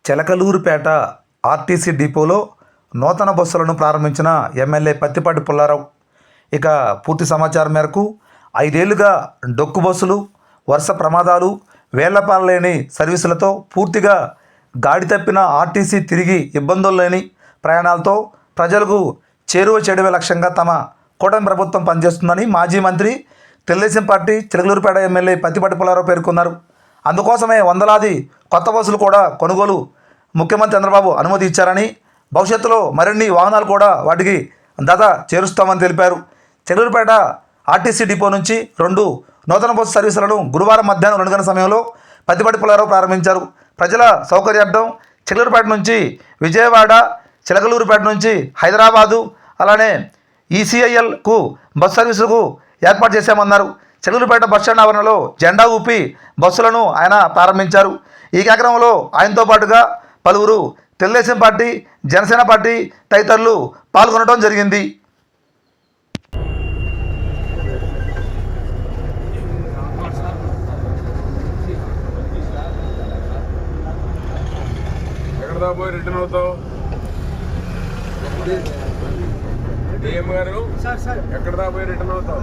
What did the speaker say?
Chilakaluripet RTC డిపోలో నూతన బస్సులను ప్రారంభించిన ఎమ్మెల్యే పత్తిపాటి పుల్లారావు. ఇక పూర్తి సమాచారం మేరకు 5 ఏళ్లుగా డొక్కు బస్సులు, వరుస ప్రమాదాలు, వేళ్లపాలలేని సర్వీసులతో పూర్తిగా గాడి తప్పిన ఆర్టీసీ తిరిగి ఇబ్బందులు లేని ప్రయాణాలతో ప్రజలకు చేరువ చేయడమే లక్ష్యంగా తమ కూటమి ప్రభుత్వం పనిచేస్తుందని మాజీ మంత్రి, తెలుగుదేశం పార్టీ చిలకలూరిపేట ఎమ్మెల్యే పత్తిపాటి పుల్లారావు పేర్కొన్నారు. అందుకోసమే వందలాది కొత్త బస్సులు కూడా కొనుగోలు ముఖ్యమంత్రి చంద్రబాబు అనుమతి ఇచ్చారని, భవిష్యత్తులో మరిన్ని వాహనాలు కూడా వాటికి దత చేరుస్తామని తెలిపారు. చిలకలూరిపేట ఆర్టీసీ డిపో నుంచి 2 నూతన బస్సు సర్వీసులను గురువారం మధ్యాహ్నం 2 గంటల సమయంలో పత్తిపాటి పుల్లారావు ప్రారంభించారు. ప్రజల సౌకర్యార్థం చిలకలూరిపేట నుంచి విజయవాడ, చిలకలూరిపేట నుంచి హైదరాబాదు, అలానే ఈసీఐఎల్కు బస్సు సర్వీసులకు ఏర్పాటు చేశామన్నారు. చిలకలూరిపేట బస్టాండ్ ఆవరణలో జెండా ఊపి బస్సులను ఆయన ప్రారంభించారు. ఈ కార్యక్రమంలో ఆయనతో పాటుగా పలువురు తెలుగుదేశం పార్టీ, జనసేన పార్టీ తదితరులు పాల్గొనడం జరిగింది. రిటర్న్ అవుతావు డిఎం గారు, ఎక్కడ దాపోయి రిటర్న్ అవుతావు?